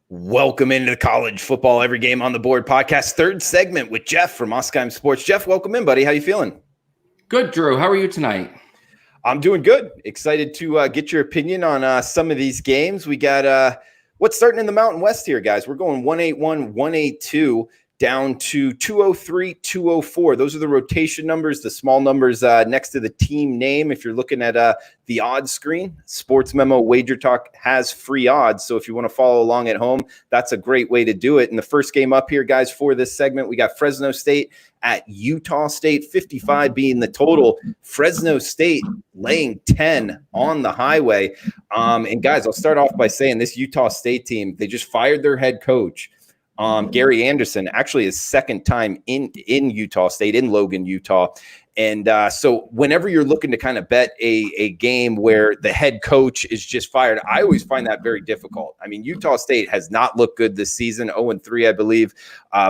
Welcome into the College Football Every Game on the Board podcast, third segment with Jeff from Oskiem Sports. Jeff, welcome in, buddy. How you feeling? Good, Drew. How are you tonight? I'm doing good. Excited to get your opinion on some of these games. We got what's starting in the Mountain West here, guys. We're going 181, 182 down to 203, 204. Those are the rotation numbers, the small numbers next to the team name. If you're looking at the odds screen, Sports Memo WagerTalk has free odds. So if you want to follow along at home, that's a great way to do it. And the first game up here, guys, for this segment, we got Fresno State at Utah State, 55 being the total. Fresno State laying 10 on the highway. And guys, I'll start off by saying this Utah State team, they just fired their head coach. Gary Anderson, actually his second time in Utah State, in Logan, Utah. And so whenever you're looking to kind of bet a game where the head coach is just fired, I always find that very difficult. I mean, Utah State has not looked good this season, 0-3, I believe,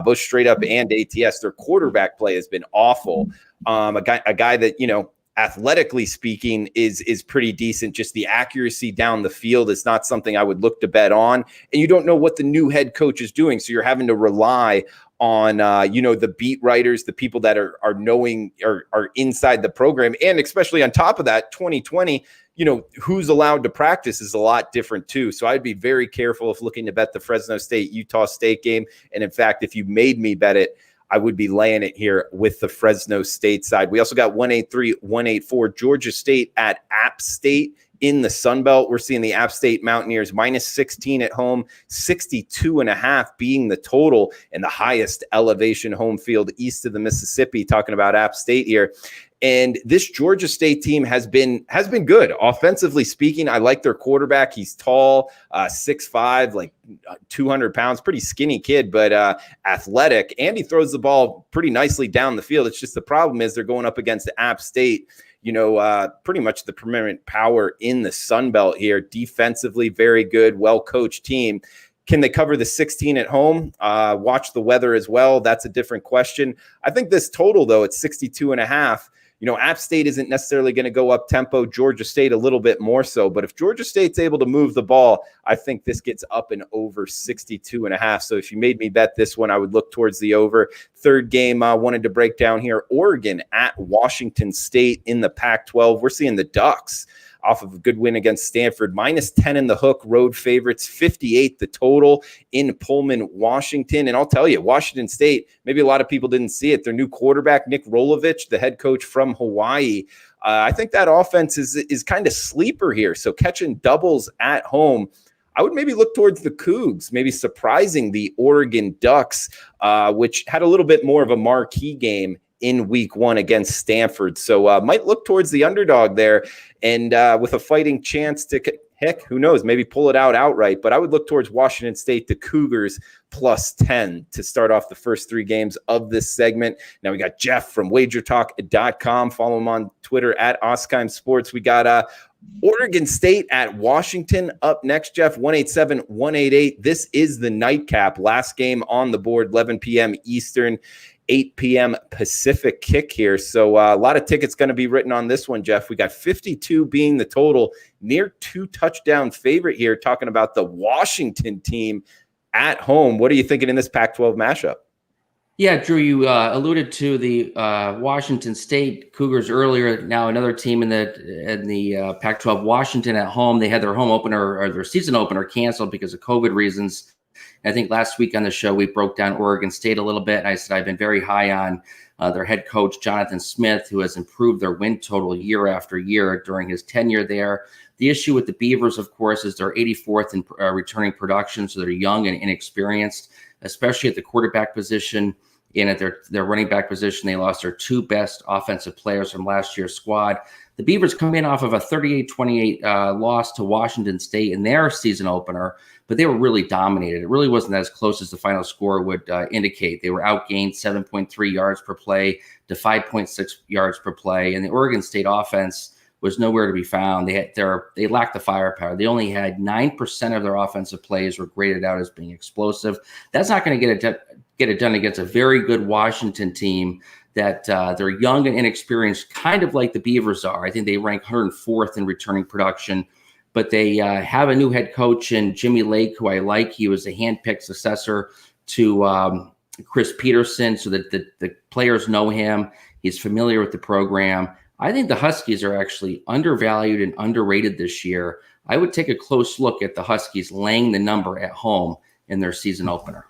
both straight up and ATS. Their quarterback play has been awful. A guy that, you know, athletically speaking is pretty decent. Just the accuracy down the field is not something I would look to bet on. And you don't know what the new head coach is doing. So you're having to rely on, the beat writers, the people that are knowing or are inside the program. And especially on top of that, 2020, who's allowed to practice is a lot different too. So I'd be very careful if looking to bet the Fresno State, Utah State game. And in fact, if you made me bet it, I would be laying it here with the Fresno State side. We also got 183, 184, Georgia State at App State in the Sun Belt. We're seeing the App State Mountaineers minus 16 at home, 62.5 being the total, and the highest elevation home field east of the Mississippi, talking about App State here. And this Georgia State team has been good. Offensively speaking, I like their quarterback. He's tall, 6'5", like 200 pounds, pretty skinny kid, but athletic. And he throws the ball pretty nicely down the field. It's just the problem is they're going up against App State, pretty much the preeminent power in the Sun Belt here. Defensively, very good, well-coached team. Can they cover the 16 at home? Watch the weather as well. That's a different question. I think this total, though, at 62.5, App State isn't necessarily going to go up tempo. Georgia State a little bit more so. But if Georgia State's able to move the ball, I think this gets up and over 62.5. So if you made me bet this one, I would look towards the over. Third game I wanted to break down here, Oregon at Washington State in the Pac-12. We're seeing the Ducks off of a good win against Stanford, minus 10 in the hook, road favorites, 58 the total in Pullman, Washington. And I'll tell you, Washington State, maybe a lot of people didn't see it. Their new quarterback, Nick Rolovich, the head coach from Hawaii, I think that offense is kind of sleeper here. So catching doubles at home, I would maybe look towards the Cougs, maybe surprising the Oregon Ducks, which had a little bit more of a marquee game in week one against Stanford. So might look towards the underdog there, and with a fighting chance to, heck, who knows, maybe pull it out outright. But I would look towards Washington State, the Cougars, plus 10 to start off the first three games of this segment. Now we got Jeff from WagerTalk.com. Follow him on Twitter at Oskiem Sports. We got Oregon State at Washington up next, Jeff, 187, 188. This is the nightcap. Last game on the board, 11 p.m. Eastern, 8 p.m. Pacific kick here. So a lot of tickets going to be written on this one, Jeff. We got 52 being the total, near 2-touchdown favorite here, talking about the Washington team at home. What are you thinking in this Pac-12 mashup? Yeah, Drew, you alluded to the Washington State Cougars earlier. Now another team in the Pac-12, Washington at home. They had their home opener or their season opener canceled because of COVID reasons. I think last week on the show, we broke down Oregon State a little bit. And I said I've been very high on their head coach, Jonathan Smith, who has improved their win total year after year during his tenure there. The issue with the Beavers, of course, is they're 84th in returning production. So they're young and inexperienced, especially at the quarterback position. And at their running back position, they lost their two best offensive players from last year's squad. The Beavers come in off of a 38-28 loss to Washington State in their season opener, but they were really dominated. It really wasn't as close as the final score would indicate. They were outgained 7.3 yards per play to 5.6 yards per play, and the Oregon State offense was nowhere to be found. They lacked the firepower. They only had 9% of their offensive plays were graded out as being explosive. That's not going to get it done against a very good Washington team that they're young and inexperienced, kind of like the Beavers are. I think they rank 104th in returning production. but they have a new head coach in Jimmy Lake, who I like. He was a handpicked successor to Chris Peterson, so that the players know him. He's familiar with the program. I think the Huskies are actually undervalued and underrated this year. I would take a close look at the Huskies laying the number at home in their season opener.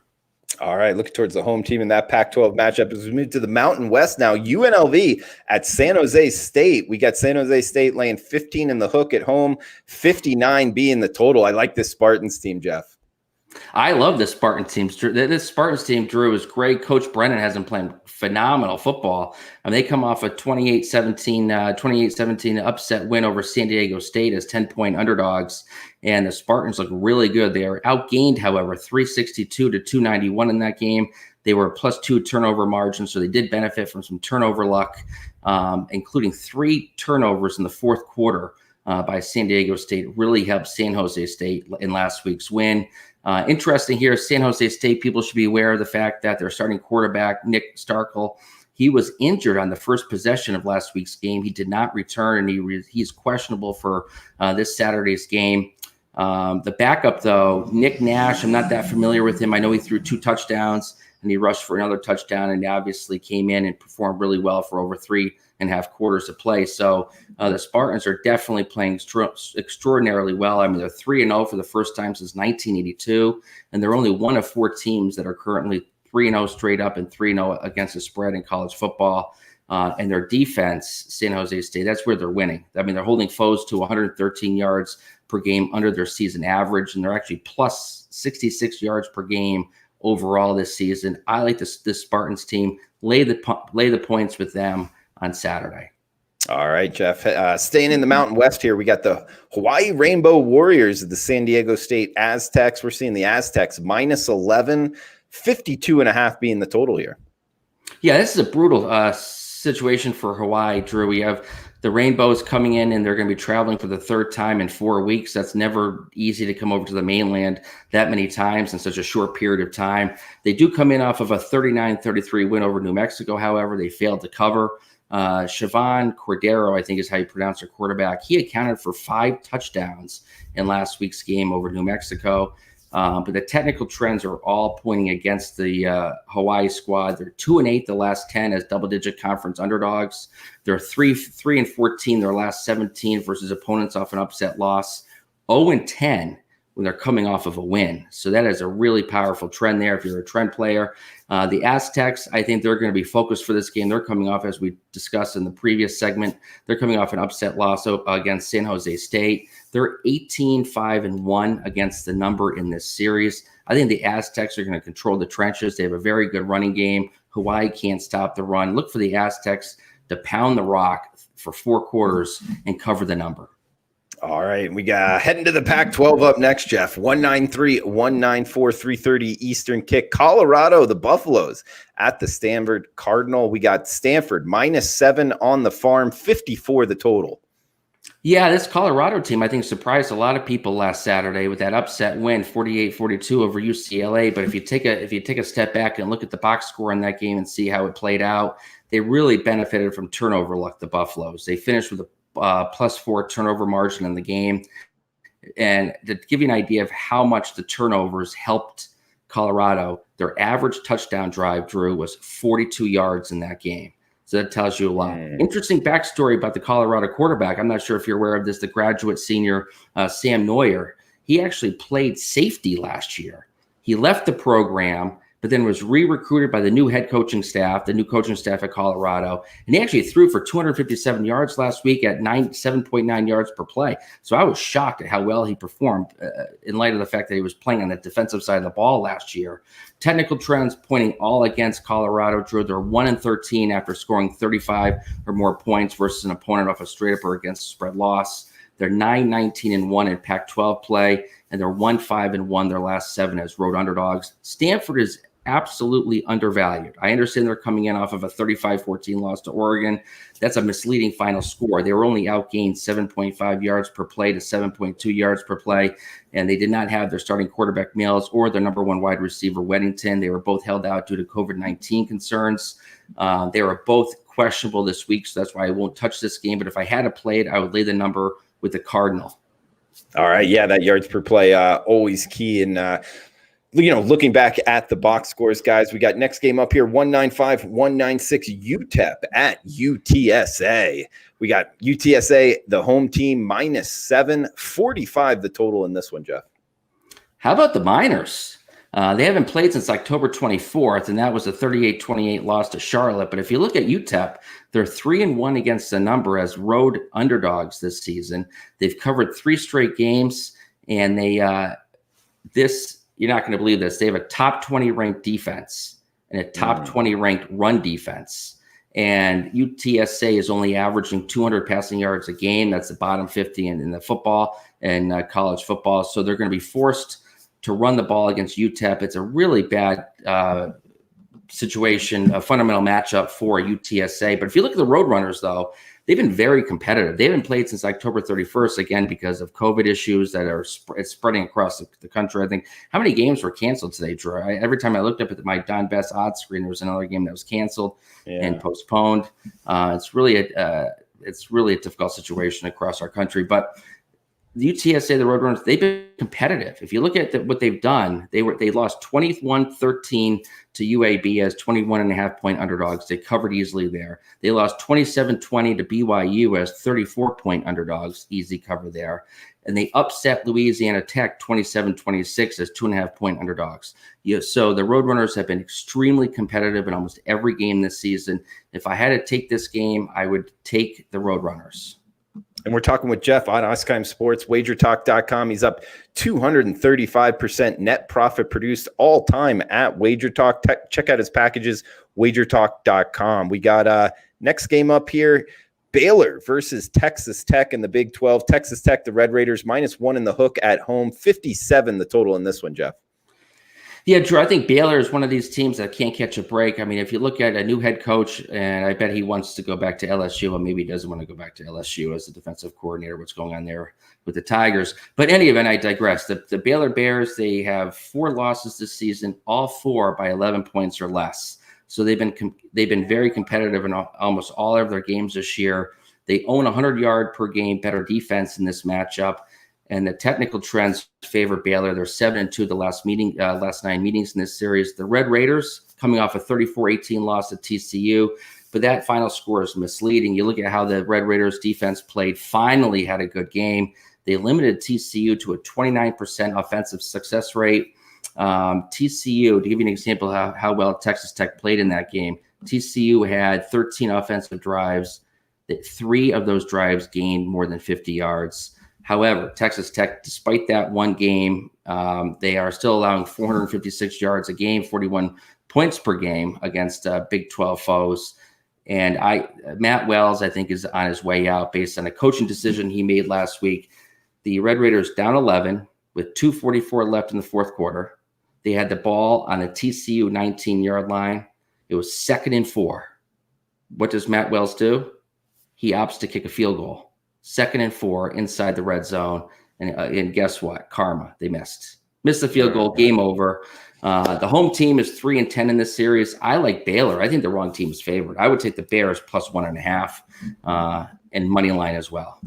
All right, looking towards the home team in that Pac-12 matchup. As we move to the Mountain West now, UNLV at San Jose State. We got San Jose State laying 15 in the hook at home, 59 being the total. I like this Spartans team, Jeff. I love the Spartans team. This Spartans team, Drew, is great. Coach Brennan has them playing phenomenal football. And they come off a 28-17 upset win over San Diego State as 10-point underdogs. And the Spartans look really good. They are outgained, however, 362 to 291 in that game. They were +2 turnover margin, so they did benefit from some turnover luck, including 3 turnovers in the fourth quarter by San Diego State. Really helped San Jose State in last week's win. Interesting here, San Jose State, people should be aware of the fact that their starting quarterback, Nick Starkel, he was injured on the first possession of last week's game. He did not return, and he's questionable for this Saturday's game. The backup, though, Nick Nash, I'm not that familiar with him. I know he threw 2 touchdowns, and he rushed for another touchdown, and he obviously came in and performed really well for over 3.5 quarters of play. So the Spartans are definitely playing extraordinarily well. I mean, they're 3-0 for the first time since 1982, and they're only one of 4 teams that are currently 3-0 straight up and 3-0 against the spread in college football. And their defense, San Jose State, that's where they're winning. I mean, they're holding foes to 113 yards per game under their season average, and they're actually plus 66 yards per game overall this season. I like this Spartans team. Lay the points with them on Saturday. All right, Jeff. Staying in the Mountain West here, we got the Hawaii Rainbow Warriors of the San Diego State Aztecs. We're seeing the Aztecs -11, 52.5 being the total here. Yeah, this is a brutal situation for Hawaii, Drew. We have the Rainbows coming in, and they're going to be traveling for the 3rd time in 4 weeks. That's never easy to come over to the mainland that many times in such a short period of time. They do come in off of a 39-33 win over New Mexico. However, they failed to cover. Siobhan Cordero, I think is how you pronounce her quarterback. He accounted for 5 touchdowns in last week's game over New Mexico. But the technical trends are all pointing against the Hawaii squad. They're 2-8 the last 10 as double-digit conference underdogs. They're 3-14 their last 17 versus opponents off an upset loss. 0-10 when they're coming off of a win. So that is a really powerful trend there if you're a trend player. The Aztecs, I think they're going to be focused for this game. They're coming off, as we discussed in the previous segment, they're coming off an upset loss against San Jose State. They're 18-5-1 against the number in this series. I think the Aztecs are going to control the trenches. They have a very good running game. Hawaii can't stop the run. Look for the Aztecs to pound the rock for 4 quarters and cover the number. All right, we got heading to the Pac-12 up next, Jeff. 193, 194, 330 Eastern kick. Colorado, the Buffaloes at the Stanford Cardinal. We got Stanford -7 on the farm, 54 the total. Yeah, this Colorado team, I think, surprised a lot of people last Saturday with that upset win, 48-42 over UCLA. But if you take a step back and look at the box score in that game and see how it played out, they really benefited from turnover luck, the Buffaloes. They finished with a +4 turnover margin in the game. And to give you an idea of how much the turnovers helped Colorado, their average touchdown drive, Drew, was 42 yards in that game. So that tells you a lot. Interesting backstory about the Colorado quarterback. I'm not sure if you're aware of this, the graduate senior, Sam Neuer. He actually played safety last year. He left the program, but then was re-recruited by the new coaching staff at Colorado. And he actually threw for 257 yards last week at 7.9 yards per play. So I was shocked at how well he performed in light of the fact that he was playing on the defensive side of the ball last year. Technical trends pointing all against Colorado. Drew, they're 1-13 after scoring 35 or more points versus an opponent off a straight up or against spread loss. They're 9-19-1 in Pac-12 play, and they're 1-5-1 their last 7 as road underdogs. Stanford is absolutely undervalued. I understand they're coming in off of a 35-14 loss to Oregon. That's a misleading final score. They were only outgained 7.5 yards per play to 7.2 yards per play, and they did not have their starting quarterback Mills or their number 1 wide receiver Weddington. They were both held out due to COVID-19 concerns. They were both questionable this week, so that's why I won't touch this game. But if I had to play it, I would lay the number with the Cardinal. All right. Yeah, that yards per play, always key. And, looking back at the box scores, guys, we got next game up here, 195-196 Utep at UTSA. We got UTSA, the home team, -7, 45 the total in this one, Jeff. How about the Miners? They haven't played since October 24th, and that was a 38-28 loss to Charlotte. But if you look at Utep, they're 3-1 against the number as road underdogs this season. They've covered 3 straight games, and they you're not going to believe this. They have a top 20 ranked defense and a top 20 ranked run defense. And UTSA is only averaging 200 passing yards a game. That's the bottom 50 in the football and college football. So they're going to be forced to run the ball against UTEP. It's a really bad situation, a fundamental matchup for UTSA. But if you look at the Roadrunners, though, they've been very competitive. They haven't played since October 31st, again, because of COVID issues that are spreading across the country. I think, how many games were canceled today, Drew? Every time I looked up at my Don Best odds screen, there was another game that was canceled and postponed. It's really a difficult situation across our country. But the UTSA, the Roadrunners, they've been competitive. If you look at what they've done, they lost 21-13 to UAB as 21.5-point underdogs. They covered easily there. They lost 27-20 to BYU as 34-point underdogs, easy cover there. And they upset Louisiana Tech 27-26 as 2.5-point underdogs. So the Roadrunners have been extremely competitive in almost every game this season. If I had to take this game, I would take the Roadrunners. And we're talking with Jeff on Oskiem Sports, WagerTalk.com. He's up 235% net profit produced all time at WagerTalk. Check out his packages, WagerTalk.com. We got next game up here, Baylor versus Texas Tech in the Big 12. Texas Tech, the Red Raiders, -1 in the hook at home, 57 the total in this one, Jeff. Yeah, Drew, I think Baylor is one of these teams that can't catch a break. I mean, if you look at a new head coach, and I bet he wants to go back to LSU, or maybe he doesn't want to go back to LSU as the defensive coordinator, what's going on there with the Tigers. But in any event, I digress. The Baylor Bears, they have 4 losses this season, all 4 by 11 points or less. So they've been very competitive in almost all of their games this year. They own 100-yard per game better defense in this matchup. And the technical trends favor Baylor. They're 7-2 the last 9 meetings in this series. The Red Raiders coming off a 34-18 loss at TCU, but that final score is misleading. You look at how the Red Raiders defense played, finally had a good game. They limited TCU to a 29% offensive success rate. TCU, to give you an example of how well Texas Tech played in that game, TCU had 13 offensive drives. That 3 of those drives gained more than 50 yards. However, Texas Tech, despite that one game, they are still allowing 456 yards a game, 41 points per game against Big 12 foes. And Matt Wells, I think, is on his way out based on a coaching decision he made last week. The Red Raiders down 11 with 2:44 left in the fourth quarter. They had the ball on the TCU 19-yard line. It was 2nd and 4. What does Matt Wells do? He opts to kick a field goal. 2nd and 4 inside the red zone. And guess what? Karma. They missed the field goal. Game over. The home team is 3-10 in this series. I like Baylor. I think the wrong team is favored. I would take the Bears plus 1.5 and money line as well.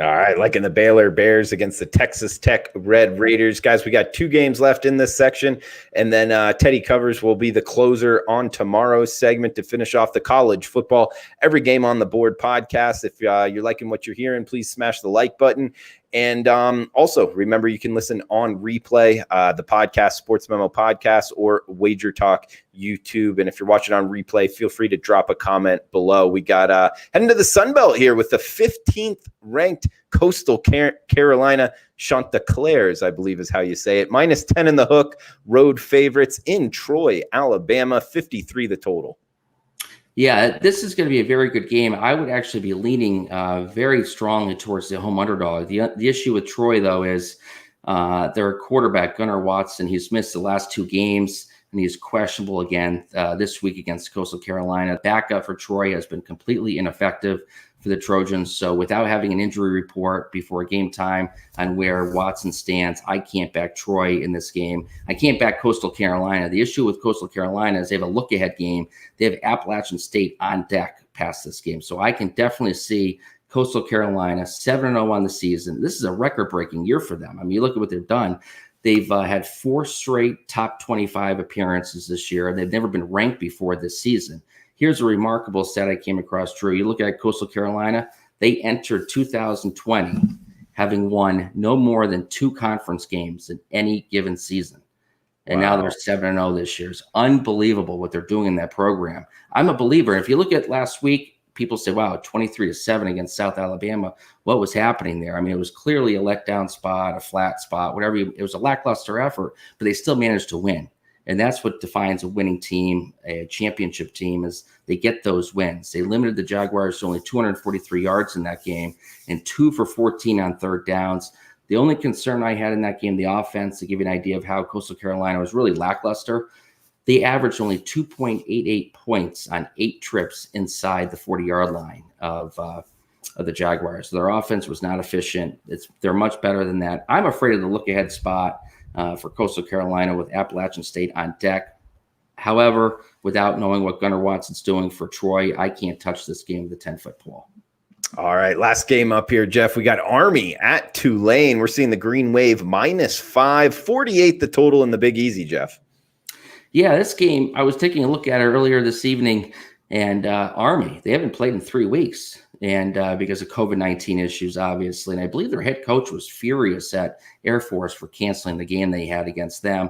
All right, liking the Baylor Bears against the Texas Tech Red Raiders. Guys, we got 2 games left in this section, and then Teddy Covers will be the closer on tomorrow's segment to finish off the college football Every Game on the Board podcast. If you're liking what you're hearing, please smash the like button. And also, remember, you can listen on replay, the podcast, Sports Memo Podcast, or Wager Talk YouTube. And if you're watching on replay, feel free to drop a comment below. We got heading to the Sun Belt here with the 15th ranked Coastal Carolina Chanticleers, I believe is how you say it. -10 in the hook, road favorites in Troy, Alabama, 53 the total. Yeah, this is going to be a very good game. I would actually be leaning very strongly towards the home underdog. The issue with Troy, though, is their quarterback, Gunnar Watson. He's missed the last 2 games, and he's questionable again this week against Coastal Carolina. Backup for Troy has been completely ineffective for the Trojans. So without having an injury report before game time on where Watson stands, I can't back Troy in this game. I can't back Coastal Carolina. The issue with Coastal Carolina is they have a look-ahead game. They have Appalachian State on deck past this game. So I can definitely see Coastal Carolina, 7-0 on the season. This is a record-breaking year for them. I mean, you look at what they've done. They've had 4 straight top 25 appearances this year, and they've never been ranked before this season. Here's a remarkable stat I came across, Drew. You look at Coastal Carolina, they entered 2020 having won no more than 2 conference games in any given season. And now they're 7-0 this year. It's unbelievable what they're doing in that program. I'm a believer. If you look at last week, people say, wow, 23-7 against South Alabama. What was happening there? I mean, it was clearly a letdown spot, a flat spot, whatever. It was a lackluster effort, but they still managed to win. And that's what defines a winning team, a championship team, is they get those wins. They limited the Jaguars to only 243 yards in that game and 2 for 14 on third downs. The only concern I had in that game, the offense, to give you an idea of how Coastal Carolina was really lackluster, they averaged only 2.88 points on 8 trips inside the 40-yard line of the Jaguars. So their offense was not efficient. They're much better than that. I'm afraid of the look-ahead spot for Coastal Carolina with Appalachian State on deck. However, without knowing what Gunnar Watson's doing for Troy, I can't touch this game with a 10-foot pole. All right, last game up here, Jeff. We got Army at Tulane. We're seeing the Green Wave -5, 48 the total in the Big Easy, Jeff. Yeah, this game, I was taking a look at it earlier this evening, and Army, they haven't played in 3 weeks, and because of COVID-19 issues, obviously. And I believe their head coach was furious at Air Force for canceling the game they had against them.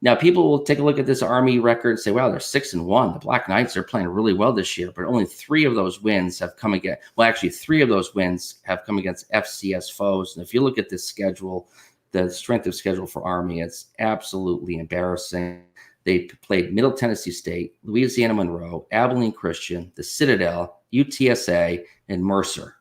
Now, people will take a look at this Army record and say, wow, they're 6-1. The Black Knights are playing really well this year, but only 3 of those wins have come against, 3 of those wins have come against FCS foes. And if you look at this schedule, the strength of schedule for Army, it's absolutely embarrassing. They played Middle Tennessee State, Louisiana Monroe, Abilene Christian, the Citadel, UTSA, and Mercer.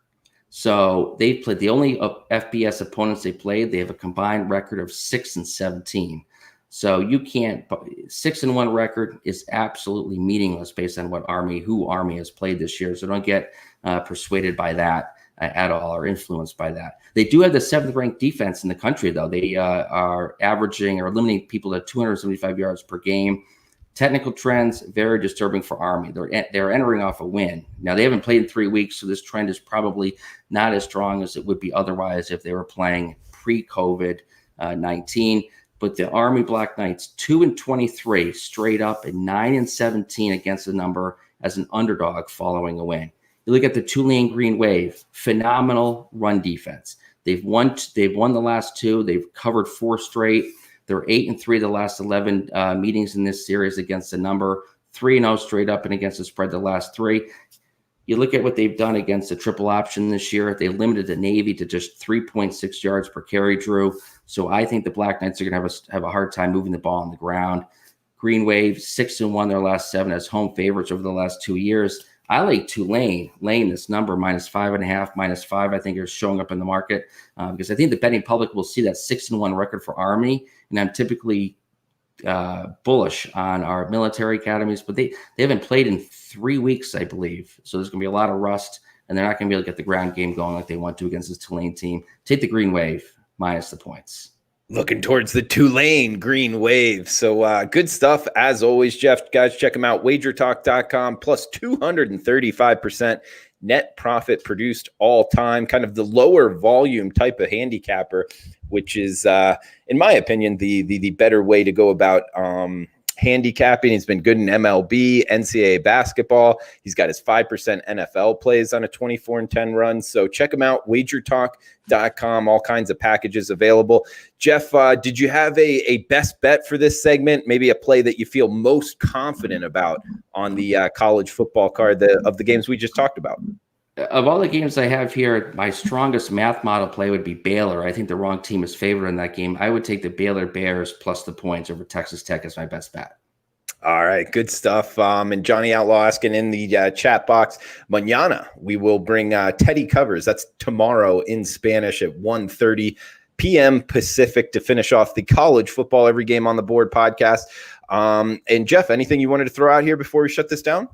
So they've played the only FBS opponents they played. They have a combined record of 6-17. So you can't, 6-1 record is absolutely meaningless based on who Army has played this year. So don't get persuaded by that at all or influenced by that. They do have the 7th ranked defense in the country, though. They are averaging or limiting people to 275 yards per game. Technical trends, very disturbing for Army. They're entering off a win. Now, they haven't played in 3 weeks, so this trend is probably not as strong as it would be otherwise if they were playing pre-COVID-19. But the Army Black Knights, 2-23 straight up and 9-17 against the number as an underdog following a win. You look at the Tulane Green Wave, phenomenal run defense. They've won the last 2. They've covered 4 straight. They're 8-3 the last 11 meetings in this series against the number, 3-0 straight up and against the spread the last 3. You look at what they've done against the triple option this year. They limited the Navy to just 3.6 yards per carry, Drew. So I think the Black Knights are going to have a hard time moving the ball on the ground. Green Wave, 6-1 their last 7 as home favorites over the last 2 years. I like Tulane laying this number -5.5, -5. I think is showing up in the market because I think the betting public will see that 6-1 record for Army. And I'm typically bullish on our military academies, but they haven't played in 3 weeks, I believe. So there's going to be a lot of rust, and they're not going to be able to get the ground game going like they want to against this Tulane team. Take the Green Wave minus the points. Looking towards the Tulane Green Wave. So good stuff as always, Jeff. Guys, check them out. WagerTalk.com plus 235% net profit produced all time. Kind of the lower volume type of handicapper, which is, in my opinion, the better way to go about handicapping. He's been good in MLB, NCAA basketball. He's got his 5% NFL plays on a 24-10 run. So check him out, wagertalk.com, all kinds of packages available. Jeff, did you have a best bet for this segment? Maybe a play that you feel most confident about on the college football card of the games we just talked about? Of all the games I have here, my strongest math model play would be Baylor. I think the wrong team is favored in that game. I would take the Baylor Bears plus the points over Texas Tech as my best bet. All right, good stuff. And Johnny Outlaw asking in the chat box, mañana we will bring Teddy Covers. That's tomorrow in Spanish at 1:30 p.m. Pacific to finish off the college football every game on the board podcast. And Jeff, anything you wanted to throw out here before we shut this down?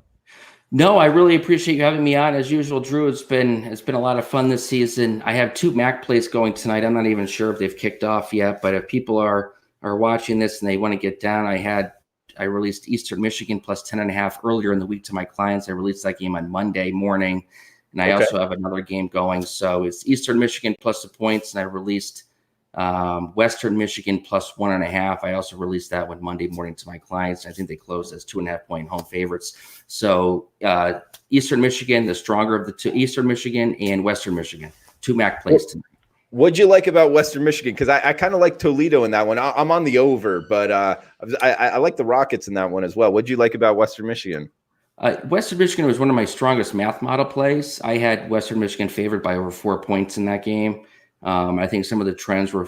No, I really appreciate you having me on. As usual, Drew, it's been a lot of fun this season. I have 2 MAC plays going tonight. I'm not even sure if they've kicked off yet, but if people are watching this and they want to get down, I released Eastern Michigan plus 10.5 earlier in the week to my clients. I released that game on Monday morning. And I also have another game going. So it's Eastern Michigan plus the points, and I released Western Michigan plus 1.5. I also released that one Monday morning to my clients. I think they closed as 2.5-point home favorites. So Eastern Michigan, the stronger of the two, Eastern Michigan and Western Michigan, 2 MAC plays tonight. What'd you like about Western Michigan? Because I kind of like Toledo in that one. I'm on the over, but I like the Rockets in that one as well. What'd you like about Western Michigan? Western Michigan was one of my strongest math model plays. I had Western Michigan favored by over 4 points in that game. I think some of the trends were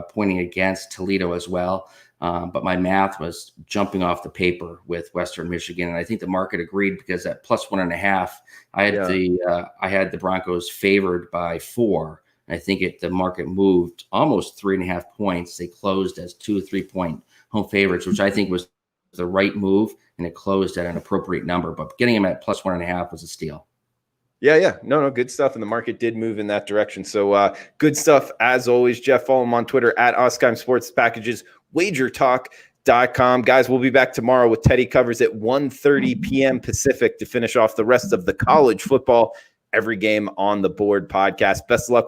pointing against Toledo as well. But my math was jumping off the paper with Western Michigan. And I think the market agreed because at plus 1.5, I had the Broncos favored by 4. And I think the market moved almost 3.5 points. They closed as 2 3-point home favorites, which I think was the right move. And it closed at an appropriate number. But getting them at plus 1.5 was a steal. Yeah. No, good stuff. And the market did move in that direction. So good stuff as always, Jeff. Follow him on Twitter at Oskiem Sports Packages, WagerTalk.com. Guys, we'll be back tomorrow with Teddy Covers at 1:30 p.m. Pacific to finish off the rest of the college football Every Game on the Board podcast. Best of luck with